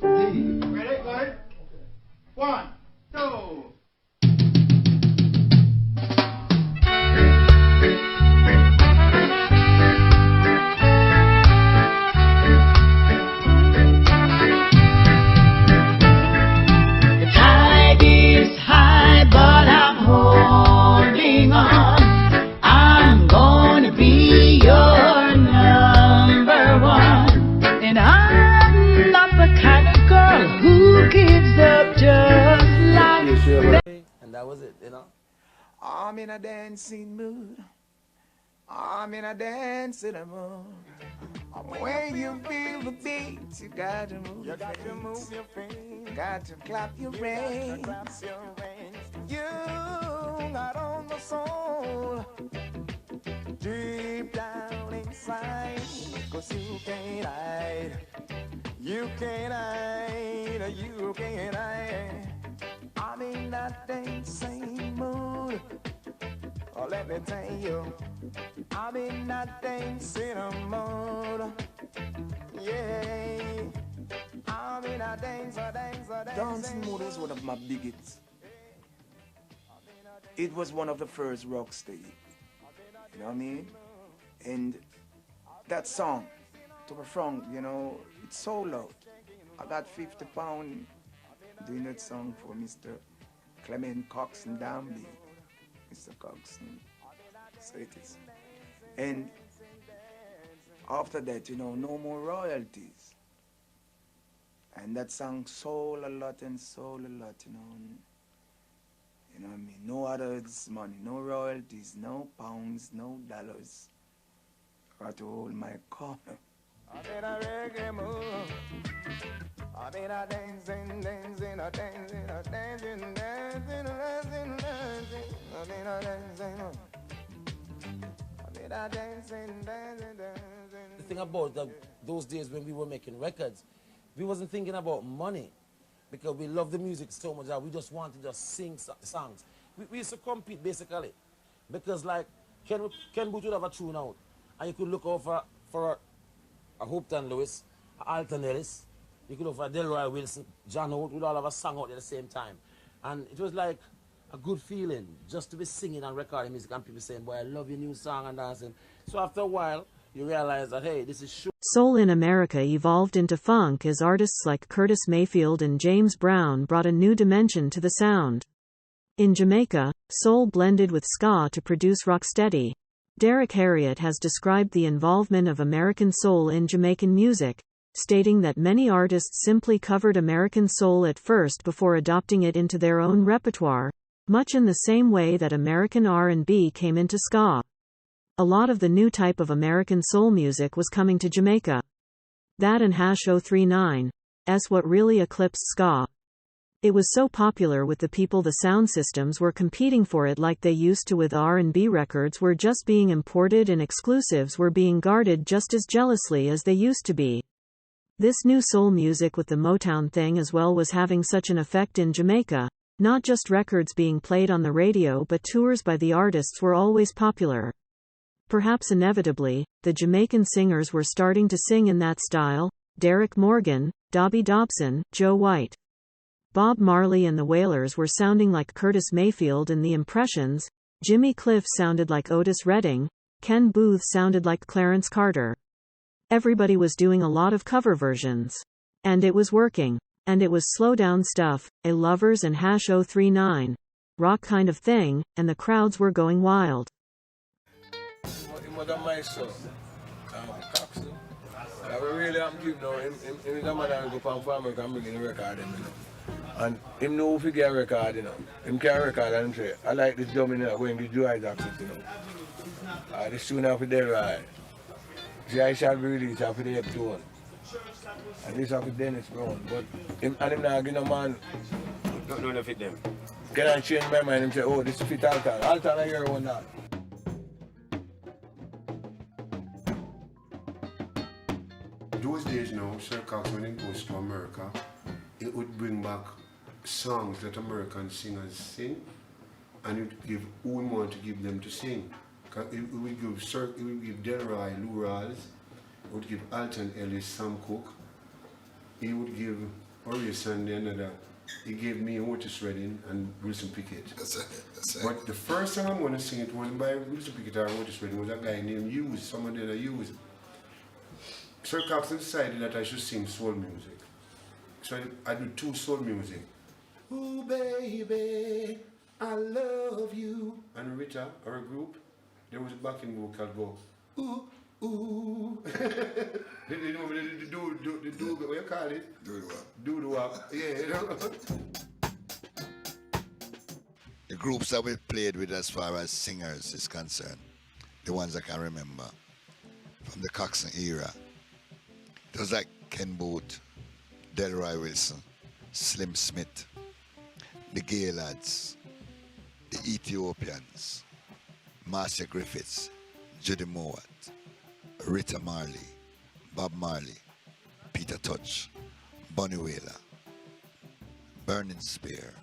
Ready? Go ahead. 1, 2. The tide is high, but I'm holding on. I'm gonna be your number one. And I'm not the kind of girl who gives up just like that. And that was it, you know. I'm in a dancing mood. I'm in a dancing mood. When you feel the beat, you got to move your feet. Got to clap your hands. You got on the soul. Deep down inside, 'cause you can't hide. You can't hide, you can't hide. I'm in that dancing mood. Oh, let me tell you, I'm in that dancing mood. Yeah, I'm in a dancing mood was one of my biggest. It was one of the first rock steady. You know what I mean? And that song, to be frank, you know, it's so loud. I got £50 doing that song for Mr. Clement Coxon Danby. Mr. Coxon. So it is. And after that, you know, no more royalties. And that song sold a lot and sold a lot, you know. You know what I mean? No others money, no royalties, no pounds, no dollars. Got to hold my corner. I'm in a reggae mood. I'm in a dancing, dancing, a dancing, a dancing, dancing, dancing, dancing. I'm in a dancing mood. I'm in a dancing, dancing, dancing. The thing about those days when we were making records, we wasn't thinking about money because we loved the music so much that we just wanted to just sing songs. We used to compete basically because like Ken Booth would have a tune out and you could look over for a Hopeton Lewis, a Alton Ellis, you could look for a Delroy Wilson, John Holt, we'd all have a song out at the same time. And it was like a good feeling just to be singing and recording music and people saying, boy, I love your new song and dancing. So after a while, you realize that, hey, this is true. Soul in America evolved into funk as artists like Curtis Mayfield and James Brown brought a new dimension to the sound. In Jamaica, soul blended with ska to produce rocksteady. Derek Harriott has described the involvement of American soul in Jamaican music, stating that many artists simply covered American soul at first before adopting it into their own repertoire, much in the same way that American R&B came into ska. A lot of the new type of American soul music was coming to Jamaica. That and Hash 039's what really eclipsed ska. It was so popular with the people, the sound systems were competing for it like they used to with R&B. Records were just being imported and exclusives were being guarded just as jealously as they used to be. This new soul music with the Motown thing as well was having such an effect in Jamaica. Not just records being played on the radio but tours by the artists were always popular. Perhaps inevitably, the Jamaican singers were starting to sing in that style: Derek Morgan, Dobby Dobson, Joe White. Bob Marley and the Wailers were sounding like Curtis Mayfield and the Impressions, Jimmy Cliff sounded like Otis Redding, Ken Booth sounded like Clarence Carter. Everybody was doing a lot of cover versions. And it was working. And it was slow down stuff, a Lovers and Hash 039 rock kind of thing, and the crowds were going wild. And him know if he get a record, you know. Him can record and say, I like this dummy now going to do Isaac, you know. This tune after Del Ride. See, I shall be released after the Eptone. And this after Dennis Brown. But him not give no man. No fit them. Can I change my mind and say, oh, this fit Alton. Alton, I hear one that. Those days now, Sir Cox, when he goes to America, it would bring back songs that American singers sing, and it would give who we want to give them to sing. It would give Delroy Lou Rawls, it would give Alton Ellis, Sam Cooke, he would give Horace and another. He gave me Otis Redding and Wilson Pickett. That's it. But the first song I'm going to sing, it wasn't by Wilson Pickett or Otis Redding, it was a guy named Hughes, someone that I used. Sir Coxon decided that I should sing soul music. So I do two soul music. Ooh baby, I love you. And Rita, our group, there was a backing vocal go, ooh, ooh. The do, what you call it? Do the wap. Yeah, you know. The groups that we played with as far as singers is concerned, the ones I can remember from the Coxon era, it was like Ken Booth, Delroy Wilson, Slim Smith, the Gay Lads, the Ethiopians, Marcia Griffiths, Judy Mowat, Rita Marley, Bob Marley, Peter Tosh, Bunny Wailer, Burning Spear,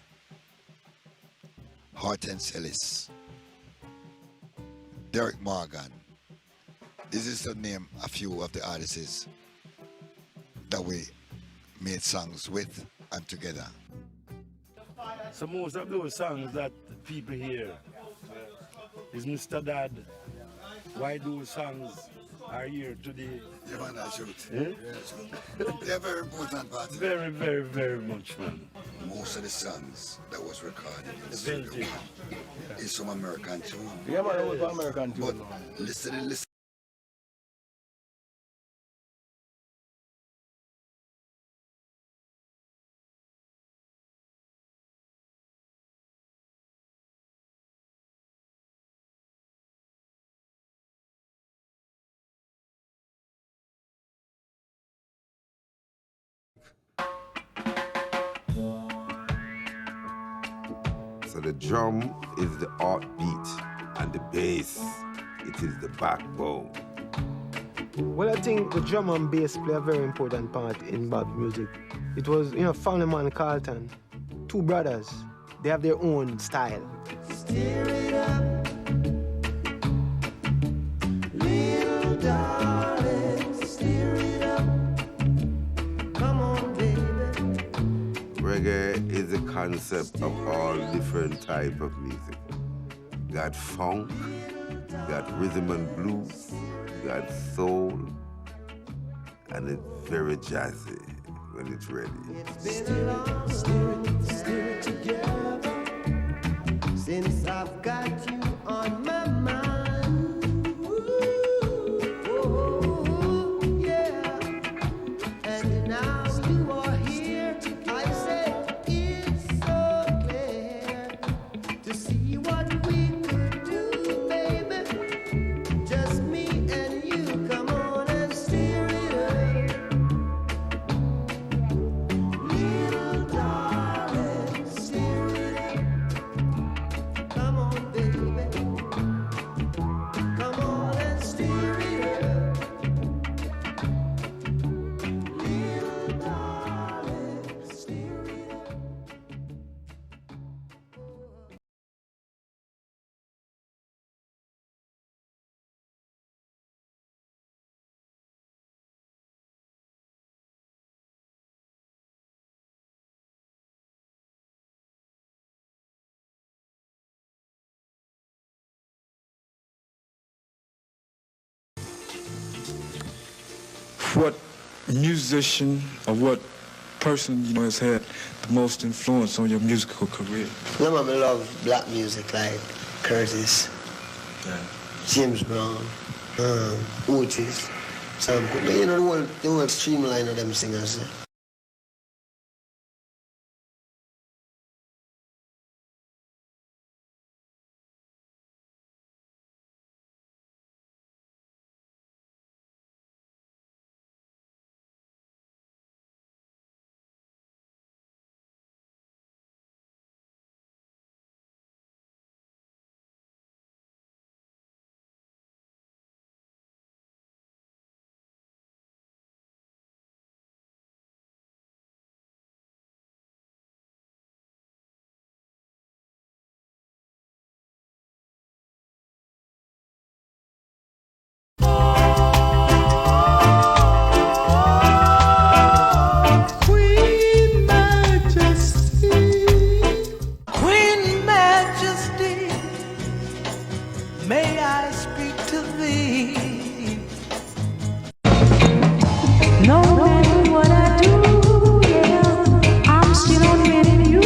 Hortense Ellis, Derek Morgan. This is to name a few of the artists that we made songs with and together. So most of those songs that people hear is Mr. Dad. Why those songs are here today? Yeah, man, I shoot. Eh? They're very important part. Very, very, very much, man. Most of the songs that was recorded in the Vintage. studio is from American tune. Yeah, man, it was American tune. But listen. So the drum is the heartbeat and the bass, it is the backbone. Well, I think the drum and bass play a very important part in Bob's music. It was, Family Man Carlton, two brothers. They have their own style. Steer it up, little darling, steer it up. Come on, baby. Reggae is a concept of all different type of music. Got funk, got rhythm and blues, got soul, and it's very jazzy when it's ready. It's been long, steer it together, since I've got you on my mind. Ooh, yeah. And now you are here, I said it's so clear to see what we could do, baby. Just me and you, come on and steer it up. Little darling, steer it up. Come on, baby. Come on and steer it up. Little darling, steer it up. What musician or what person has had the most influence on your musical career? I love black music like Curtis, James Brown, Otis, Sam Cooke. The whole streamline of them singers. Queen Majesty, Queen Majesty, may I speak to thee? No matter what I do, yeah, I'm still on winning you.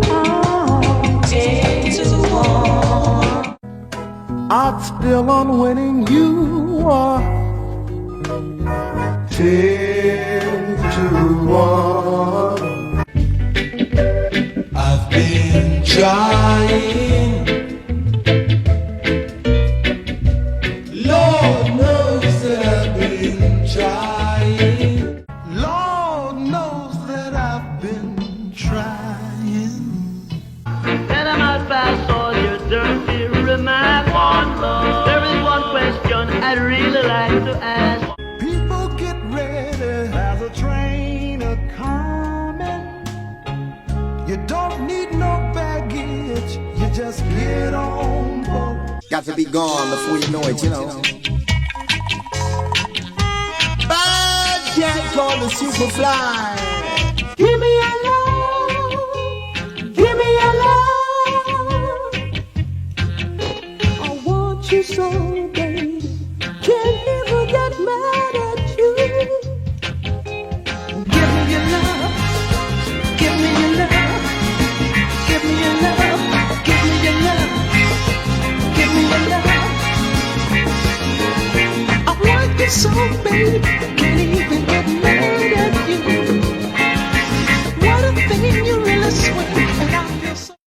Oh, 10 to 1. I'm still on winning you are 10 to 1. I've been trying, Lord knows that I've been trying, Lord knows that I've been trying. And I might pass all your dirty remarks on love. There is one question I'd really like to ask. People get ready, there's a train a-coming. just get on board. Got to be gone before you know it, you know. Bad cat called the Superfly. Give me your love, give me your love. I want you so, baby. Can't even get mad at you. Give me your love, give me your love, give me your love, give me your love, give me your love. I want you so, baby.